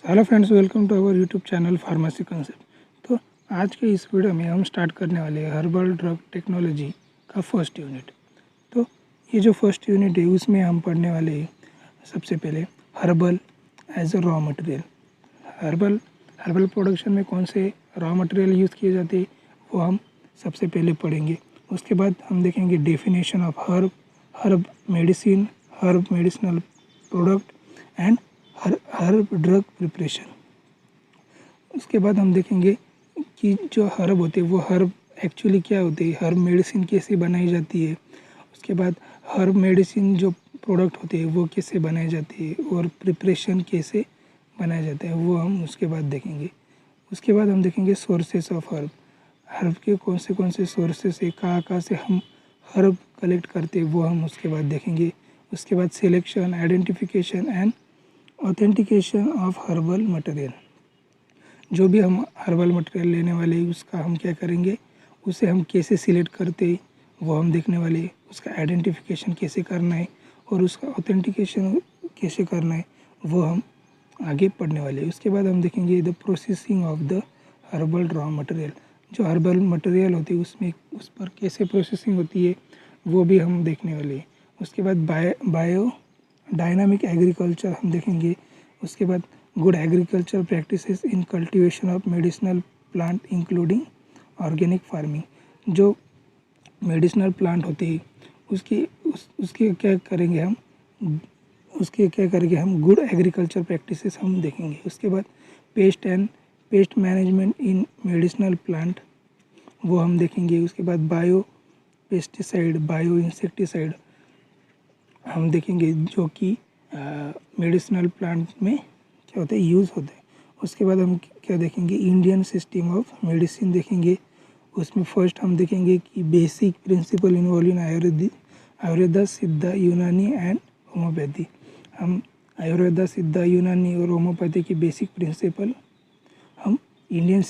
Hello friends, welcome to our YouTube channel pharmacy concept. तो आज के इस वीडियो में हम स्टार्ट करने वाले हैं हर्बल ड्रग टेक्नोलॉजी का फर्स्ट यूनिट। तो ये जो फर्स्ट यूनिट है उसमें हम पढ़ने वाले हैं सबसे पहले herbal as a raw material. Herbal herbal production में कौन से रॉ मटेरियल यूज़ किए जाते हैं वो हम सबसे पहले पढ़ेंगे। उसके बाद हम देखेंगे definition of herb medicine, herb medicinal product and herb drug preparation. उसके बाद हम देखेंगे कि जो हर्ब होते हैं वो हर्ब एक्चुअली क्या होते हैं, हर्ब मेडिसिन कैसे बनाई जाती है। उसके बाद हर्ब मेडिसिन जो प्रोडक्ट होते हैं वो कैसे बनाए जाते हैं और प्रिपरेशन कैसे बनाया जाता है वो हम उसके बाद देखेंगे। उसके बाद हम देखेंगे सोर्सेस ऑफ हर्ब। हर्ब के कौन से सोर्सेस है, कहाँ से हम हर्ब कलेक्ट करते हैं वो हम उसके बाद देखेंगे। उसके बाद selection, identification and authentication of herbal material. जो भी हम हर्बल मटेरियल लेने वाले हैं उसका हम क्या करेंगे, उसे हम कैसे सिलेक्ट करते हैं वो हम देखने वाले हैं। उसका आइडेंटिफिकेशन कैसे करना है और उसका ऑथेंटिकेशन कैसे करना है वो हम आगे पढ़ने वाले हैं। उसके बाद हम देखेंगे the processing of the herbal raw material. जो हर्बल मटेरियल होती है उसमें उस पर कैसे प्रोसेसिंग होती है वो भी हम देखने वाले हैं। उसके बाद बायो डायनामिक एग्रीकल्चर हम देखेंगे। उसके बाद good agriculture practices in cultivation of medicinal plant including organic farming. जो मेडिसिनल प्लांट होती है उसके क्या करेंगे हम गुड एग्रीकल्चर प्रैक्टिसेस हम देखेंगे। उसके बाद pest management in medicinal plant वो हम देखेंगे। उसके बाद बायो पेस्टिसाइड, बायो इंसेक्टिसाइड हम देखेंगे जो कि मेडिसिनल प्लांट में क्या होता है, यूज़ होता है। उसके बाद हम क्या देखेंगे, इंडियन सिस्टम ऑफ मेडिसिन देखेंगे। उसमें फर्स्ट हम देखेंगे कि basic principle involve in Ayurveda, सिद्धा, यूनानी एंड होम्योपैथी। हम आयुर्वेदा, सिद्धा, यूनानी और होम्योपैथी की बेसिक प्रिंसिपल हम इंडियन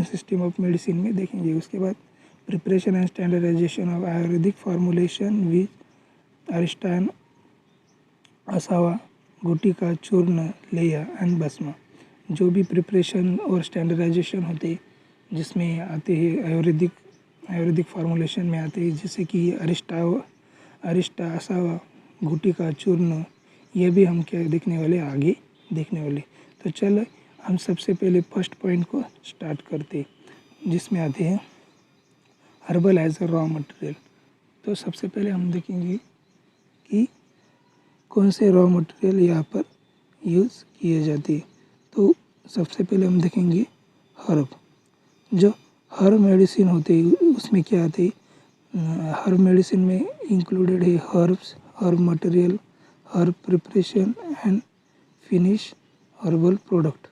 सिस्टम ऑफ मेडिसिन में देखेंगे। उसके बाद preparation and standardisation of Ayurvedic formulation with अरिस्टान, असावा, गुटिका, चूर्ण, लेया एंड भस्मा। जो भी प्रिपरेशन और स्टैंडर्डाइजेशन होते जिसमें आते हैं आयुर्वेदिक फार्मूलेशन में आते हैं, जैसे कि अरिस्टा, असावा, गुटिका, चूर्ण, ये भी हम क्या देखने वाले आगे देखने वाले। तो चलो हम सबसे पहले फर्स्ट पॉइंट को स्टार्ट करते जिसमें आते हैं herbal as a raw material. तो सबसे पहले हम देखेंगे कि कौन से रॉ मटेरियल यहाँ पर यूज़ किए जाते हैं। तो सबसे पहले हम देखेंगे हर्ब। जो हर्ब मेडिसिन होते हैं उसमें क्या आते हैं, हर्ब मेडिसिन में इंक्लूडेड है herbs, herb material, herb preparation and finish herbal product.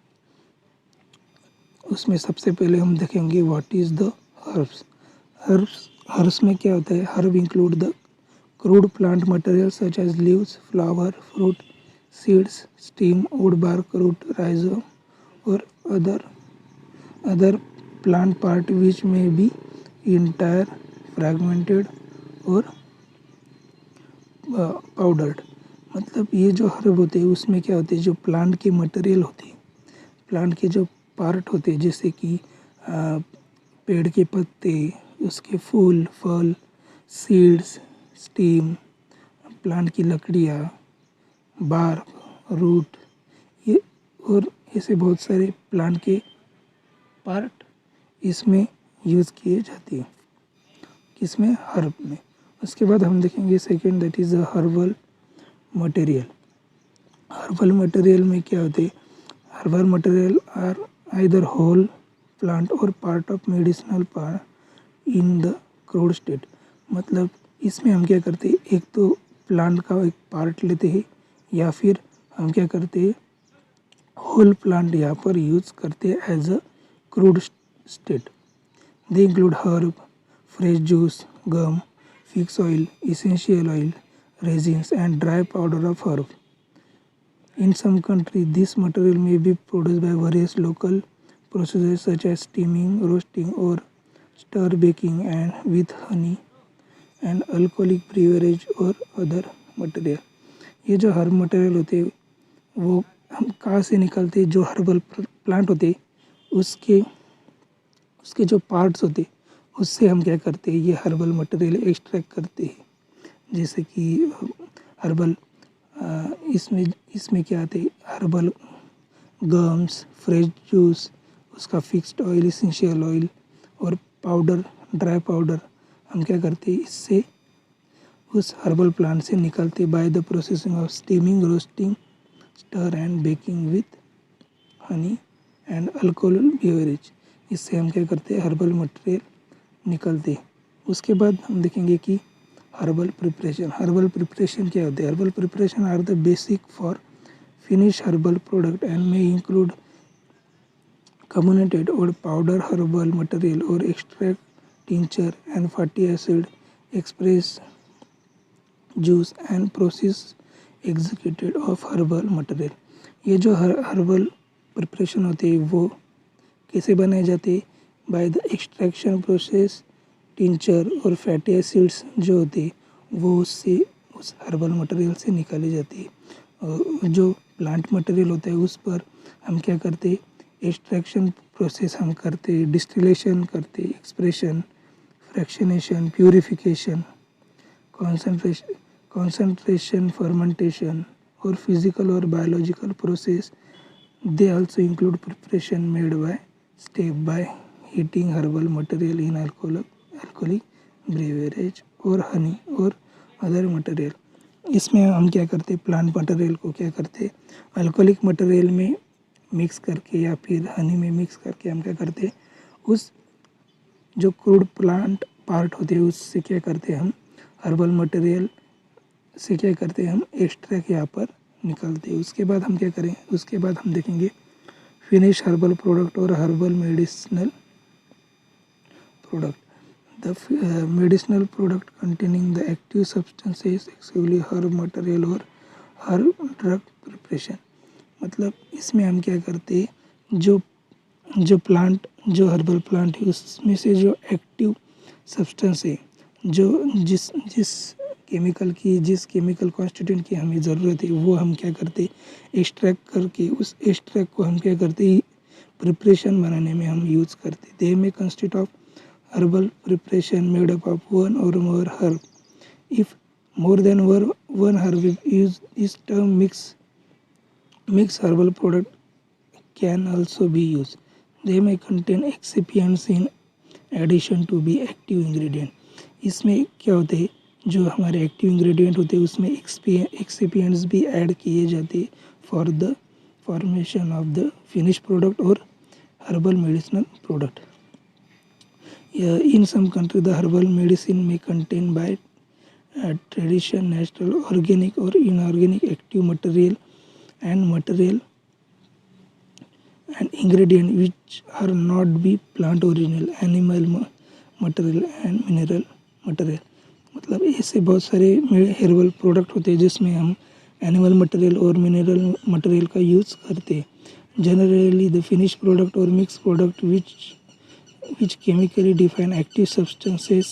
उसमें सबसे पहले हम देखेंगे what is the herbs. Herbs में क्या होता है, herb include the crude plant materials such as leaves, flower, fruit, seeds, stem, wood bark, root, rhizome or other plant part which may be entire, fragmented or powdered। मतलब ये जो herb होते हैं उसमें क्या होते हैं, जो प्लांट के मटेरियल होते हैं, प्लांट के जो पार्ट होते हैं, जैसे कि पेड़ के पत्ते, उसके फूल, फल, सीड्स, स्टीम, प्लांट की लकड़ियाँ, बार्क, रूट, ये और ऐसे बहुत सारे प्लांट के पार्ट इसमें यूज़ किए जाते हैं, किसमें, हर्ब में। उसके बाद हम देखेंगे second, that is a herbal material. Herbal material में क्या होते हैं, herbal material are either whole plant और part of medicinal part in the crude state. मतलब इसमें हम क्या करते हैं, एक तो प्लांट का एक पार्ट लेते हैं या फिर हम क्या करते हैं, होल प्लांट यहाँ पर यूज़ करते हैं as a crude state. They include herb, fresh juice, gum, fix oil, essential oil, resins and dry powder of herb. In some countries, this material may be produced by various local processes such as steaming, roasting, or stir baking, and with honey and alcoholic beverage or other material। ये जो herb material होते हैं वो हम कहाँ से निकलते, जो हर्बल प्लांट होते उसके उसके जो पार्ट्स होते उससे हम क्या करते हैं, ये हर्बल मटेरियल एक्सट्रैक्ट करते हैं। जैसे कि हर्बल इसमें इसमें क्या आते हैं, हर्बल गम्स, फ्रेश जूस, उसका फिक्स्ड ऑयल, इसेंशियल ऑयल और पाउडर, ड्राई पाउडर हम क्या करते हैं, इससे उस हर्बल प्लांट से निकलते by the processing of steaming, roasting, stir and baking with honey and alcohol beverage. इससे हम क्या करते हैं, हर्बल मटेरियल निकलते। उसके बाद हम देखेंगे कि हर्बल प्रिपरेशन क्या होते हैं। Herbal preparation are the basic for finish herbal product and may include carbonated or powder herbal material or extract, tincture and fatty acid, express juice and process executed of herbal material। ये जो herbal preparation होती है वो कैसे बनाए जाते, by the extraction process, tincture और fatty acids जो होते वो उससे उस हर्बल मटेरियल से निकाली जाती है। और जो प्लांट मटेरियल होता है उस पर हम क्या करते, एक्सट्रैक्शन प्रोसेस हम करते, डिस्टिलेशन करते, expression, fractionation, purification, concentration, fermentation और फिजिकल और biological process. They also include preparation made by step by heating herbal material in alcoholic beverage और हनी और अदर मटेरियल। इसमें हम क्या करते, प्लांट मटेरियल को क्या करते, अल्कोहलिक मटेरियल में मिक्स करके या फिर हनी में मिक्स करके हम क्या करते, उस जो क्रूड प्लांट पार्ट होते हैं उससे क्या करते, हम हर्बल मटेरियल से क्या करते, हम एक्सट्रैक्ट यहाँ पर निकालते। उसके बाद हम क्या करें, उसके बाद हम देखेंगे फिनिश हर्बल प्रोडक्ट और herbal medicinal product. The medicinal product containing the active substances exclusively herb material और हर्ब ड्रग प्रिपरेशन। मतलब इसमें हम क्या करते, जो जो प्लांट, जो हर्बल प्लांट है उसमें से जो एक्टिव सब्सटेंस है, जो जिस जिस केमिकल कॉन्स्टिट्यूएंट की हमें ज़रूरत है वो हम क्या करते, एक्सट्रैक्ट करके उस एक्सट्रैक्ट को हम क्या करते, प्रिपरेशन बनाने में हम यूज़ करते। They may consist of herbal preparation made up of one और more herb. If more than one herb is used, this term mix herbal product can also be used. They may contain excipients in addition to be active ingredient। इसमें क्या होते हैं, जो हमारे active ingredient होते हैं उसमें एक्सिपिएंट्स भी ऐड किए जाते हैं for the formation of the finish product और herbal medicinal product. In some countries the herbal medicine may contain by tradition natural, organic or inorganic active material and ingredient which are not be plant original, animal material and mineral material। मतलब ऐसे बहुत सारे herbal product होते हैं जिसमें हम animal material और mineral material का यूज़ करते हैं। जनरली द फिनिश प्रोडक्ट और mix product which chemically defined active substances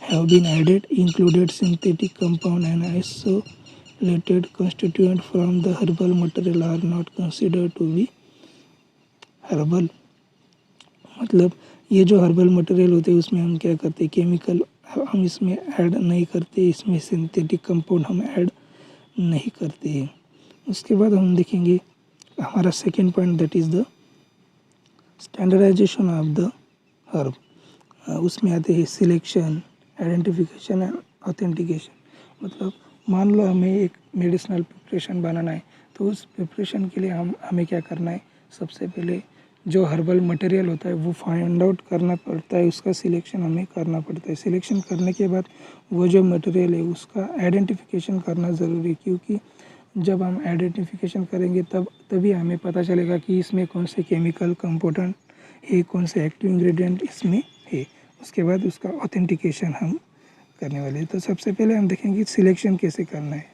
have been added, included synthetic compound and isolated constituent from the herbal material are not considered to be herbal। मतलब ये जो herbal material होते हैं उसमें हम क्या करते हैं, केमिकल हम इसमें ऐड नहीं करते, इसमें सिंथेटिक कंपाउंड हम ऐड नहीं करते हैं। उसके बाद हम देखेंगे हमारा second point, that is the standardisation of the herb. उसमें आते हैं सिलेक्शन, आइडेंटिफिकेशन एंड ऑथेंटिकेशन। मतलब मान लो हमें एक मेडिसिनल प्रिपरेशन बनाना है तो उस प्रिपरेशन के लिए हमें क्या करना है, सबसे पहले जो हर्बल मटेरियल होता है वो फाइंड आउट करना पड़ता है, उसका सिलेक्शन हमें करना पड़ता है। सिलेक्शन करने के बाद वो जो मटेरियल है उसका आइडेंटिफिकेशन करना ज़रूरी है, क्योंकि जब हम आइडेंटिफिकेशन करेंगे तभी हमें पता चलेगा कि इसमें कौन से केमिकल कंपोनेंट है, कौन से एक्टिव इंग्रेडिएंट इसमें है। उसके बाद उसका ऑथेंटिकेशन हम करने वाले हैं। तो सबसे पहले हम देखेंगे सिलेक्शन कैसे करना है।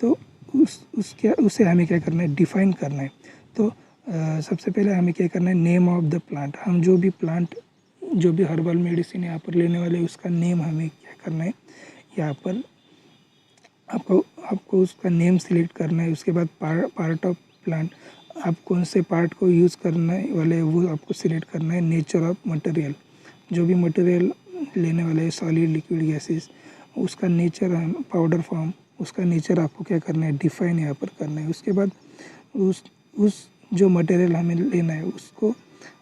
तो उसे हमें क्या करना है, डिफ़ाइन करना है। तो सबसे पहले हमें क्या करना है, नेम ऑफ द प्लांट। हम जो भी हर्बल मेडिसिन यहाँ पर लेने वाले उसका नेम हमें क्या करना है, यहाँ पर आपको उसका नेम सिलेक्ट करना है। उसके बाद पार्ट ऑफ प्लांट, आप कौन से पार्ट को यूज़ करने वाले वो आपको सिलेक्ट करना है। नेचर ऑफ मटेरियल, जो भी मटेरियल लेने वाले हैं, सॉलिड लिक्विड गैसेस, उसका नेचर, पाउडर फॉर्म, उसका नेचर आपको क्या करना है, डिफाइन यहाँ पर करना है। उसके बाद उस जो मटेरियल हमें लेना है उसको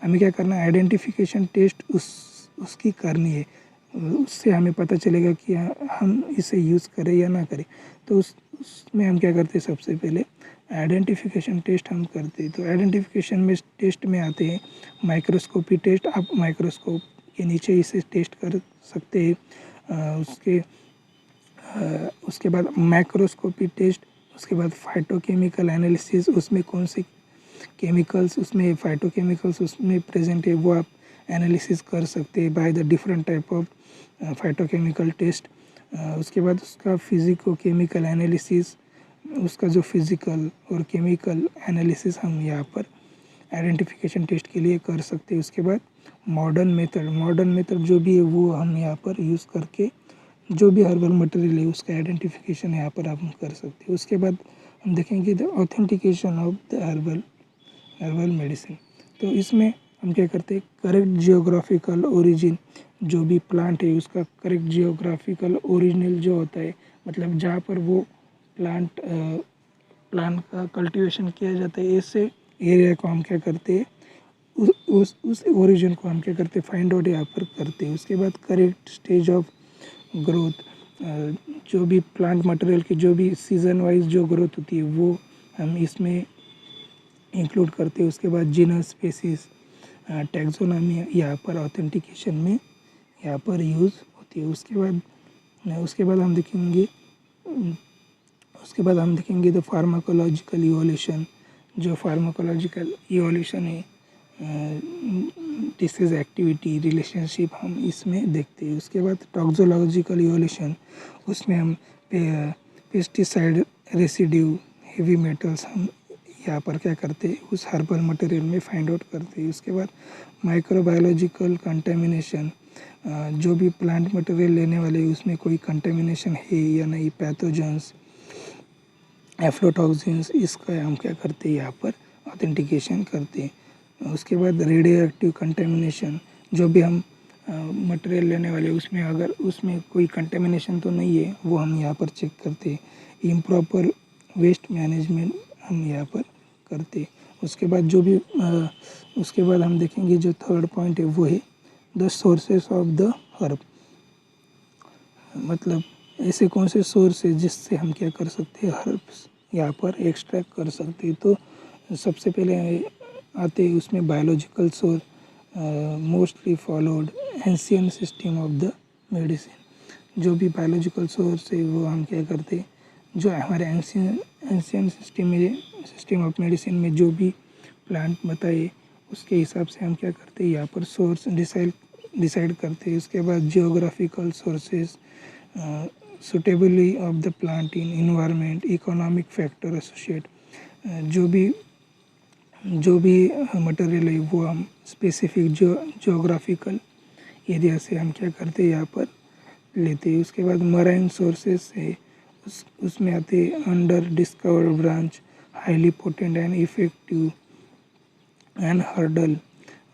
हमें क्या करना है, आइडेंटिफिकेशन टेस्ट उसकी करनी है। उससे हमें पता चलेगा कि हम इसे यूज़ करें या ना करें। तो उसमें हम क्या करते हैं, सबसे पहले आइडेंटिफिकेशन टेस्ट हम करते हैं। तो आइडेंटिफिकेशन में टेस्ट में आते हैं माइक्रोस्कोपी टेस्ट। आप माइक्रोस्कोप के नीचे इसे टेस्ट कर सकते हैं। उसके बाद मैक्रोस्कोपी टेस्ट, उसके बाद फाइटोकेमिकल एनालिसिस, उसमें कौन से केमिकल्स, उसमें फाइटोकेमिकल्स उसमें प्रेजेंट है वो आप एनालिसिस कर सकते हैं by the different type of phytochemical test. उसके बाद उसका फिजिको केमिकल एनालिसिस, उसका जो फिज़िकल और केमिकल एनालिसिस हम यहाँ पर आइडेंटिफिकेशन टेस्ट के लिए कर सकते हैं। उसके बाद मॉडर्न मेथड जो भी है वो हम यहाँ पर यूज़ करके जो भी हर्बल मटेरियल है उसका आइडेंटिफिकेशन यहाँ पर हम कर सकते हैं। उसके बाद हम देखेंगे the authentication of the herbal medicine. तो इसमें हम क्या करते हैं, करेक्ट जियोग्राफिकल ओरिजिन, जो भी प्लांट है उसका करेक्ट जियोग्राफिकल ओरिजिनल जो होता है, मतलब जहाँ पर वो प्लांट का कल्टीवेशन किया जाता है, ऐसे एरिया को हम क्या करते हैं, उस ओरिजिन को हम क्या करते हैं, फाइंड आउट यहाँ पर करते हैं। उसके बाद करेक्ट स्टेज ऑफ ग्रोथ, जो भी प्लांट मटेरियल की जो भी सीज़न वाइज जो ग्रोथ होती है वो हम इसमें इंक्लूड करते हैं। उसके बाद जीनस, स्पेसीज, टैक्सोनॉमी यहाँ पर ऑथेंटिकेशन में यहाँ पर यूज़ होती है। उसके बाद हम देखेंगे द फार्माकोलॉजिकल इवोल्यूशन। जो फार्माकोलॉजिकल इवोल्यूशन है, डिसीज एक्टिविटी रिलेशनशिप हम इसमें देखते हैं। उसके बाद टॉक्सोलॉजिकल इवोल्यूशन, उसमें हम पेस्टिसाइड रेसिड्यू, हेवी मेटल्स हम यहाँ पर क्या करते हैं, उस हर्बल मटेरियल में फाइंड आउट करते हैं। उसके बाद माइक्रोबायोलॉजिकल कंटेमिनेशन, जो भी प्लांट मटेरियल लेने वाले उसमें कोई कंटेमिनेशन है या नहीं, पैथोजेंस, एफ्लोटॉक्सिन्स, इसका हम क्या करते हैं, यहाँ पर ऑथेंटिकेशन करते हैं। उसके बाद रेडियो एक्टिव कंटेमिनेशन, जो भी हम मटेरियल लेने वाले उसमें अगर उसमें कोई कंटेमिनेशन तो नहीं है वो हम यहाँ पर चेक करते हैं। इम्प्रॉपर वेस्ट मैनेजमेंट हम यहाँ पर करते। उसके बाद हम देखेंगे जो थर्ड पॉइंट है वो है the sources of the herb, मतलब ऐसे कौन से सोर्स है जिससे हम क्या कर सकते हैं, हर्ब्स यहाँ पर एक्सट्रैक्ट कर सकते हैं। तो सबसे पहले आते हैं उसमें biological source, mostly followed ancient system of the medicine. जो भी बायोलॉजिकल सोर्स है वो हम क्या करते हैं, जो हमारे एंशियन सिस्टम ऑफ मेडिसिन में जो भी प्लांट बताए उसके हिसाब से हम क्या करते हैं, यहाँ पर सोर्स डिसाइड करते हैं। उसके बाद geographical sources, suitably of the plant in environment, economic factor associate, जो भी मटेरियल है वो हम स्पेसिफिक जियोग्राफिकल एरिया से हम क्या करते हैं, यहाँ पर लेते हैं। उसके बाद मराइन सोर्सेस है, उसमें आते हैं under discovered branch, highly potent and effective and hurdle,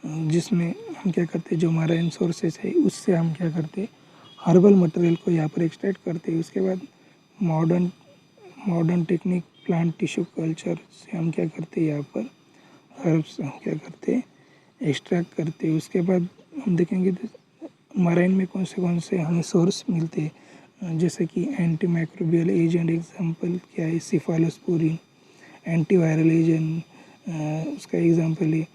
जिसमें हम क्या करते हैं, जो मराइन सोर्सेस है उससे हम क्या करते हैं, हर्बल मटेरियल को यहाँ पर एक्सट्रैक्ट करते हैं। उसके बाद modern technique plant tissue culture से हम क्या करते हैं, यहाँ पर हर्ब्स हम क्या करते हैं, एक्सट्रैक्ट करते हैं। उसके बाद हम देखेंगे मराइन में कौन से हमें सोर्स मिलते हैं, जैसे कि एंटी माइक्रोबियल एजेंट, एग्जांपल क्या है, सिफालोस्पोरिन, एंटीवायरल एजेंट, उसका एग्जांपल है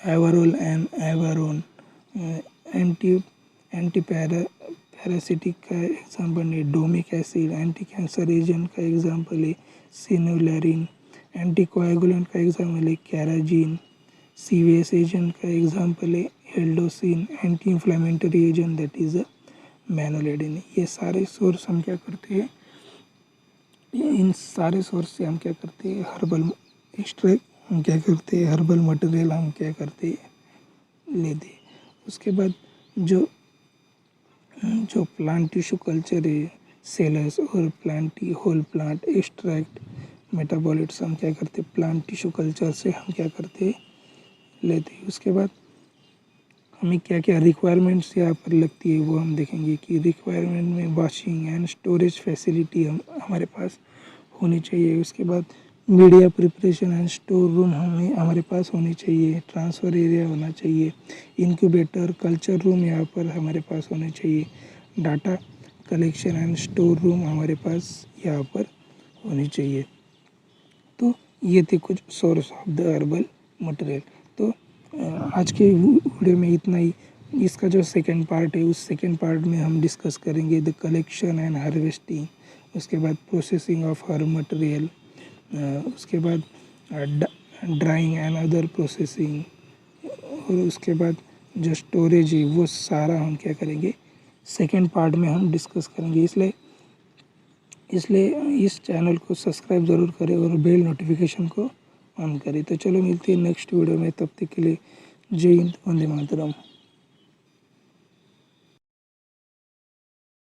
avarol and avarone, anti parasitic का एग्जांपल है domoic acid, anti cancer agent का एग्जांपल है सिनुलैरिन, एंटी कोएगुलेंट का एग्जांपल है कैराजीन, सीवीएस एजेंट का एग्जांपल है eledoisin, anti inflammatory agent that is manoalide. ये सारे सोर्स हम क्या करते हैं, इन सारे सोर्स से हम क्या करते हैं, हर्बल एक्सट्रैक्ट हम क्या करते हैं, हर्बल मटेरियल हम क्या करते हैं, लेते हैं। उसके बाद जो प्लांट टिश्यू कल्चर है, सेलस और होल प्लांट एक्सट्रैक्ट, मेटाबॉलिट्स हम क्या करते हैं, प्लांट टिश्यू कल्चर से हम क्या करते हैं, लेते हैं। उसके बाद हमें क्या क्या रिक्वायरमेंट्स यहाँ पर लगती है वो हम देखेंगे कि रिक्वायरमेंट में वॉशिंग एंड स्टोरेज फैसिलिटी हमारे पास होनी चाहिए। उसके बाद media preparation and store room हमारे पास होनी चाहिए। ट्रांसफ़र एरिया होना चाहिए। इंक्यूबेटर कल्चर रूम यहाँ पर हमारे पास होने चाहिए। Data collection and store room हमारे पास यहाँ पर होनी चाहिए। तो ये थे कुछ source of the herbal material. तो आज के वीडियो में इतना ही। इसका जो सेकंड पार्ट है उस सेकंड पार्ट में हम डिस्कस करेंगे द कलेक्शन एंड हार्वेस्टिंग, उसके बाद प्रोसेसिंग ऑफ हर्ब मटेरियल, उसके बाद ड्राइंग एंड अदर प्रोसेसिंग, और उसके बाद जो स्टोरेज है वो सारा हम क्या करेंगे, सेकंड पार्ट में हम डिस्कस करेंगे। इसलिए इस चैनल को सब्सक्राइब ज़रूर करें और बेल नोटिफिकेशन को ऑन करें। तो चलो मिलते हैं नेक्स्ट वीडियो में, तब तक के लिए जय हिंद, वंदे मातरम।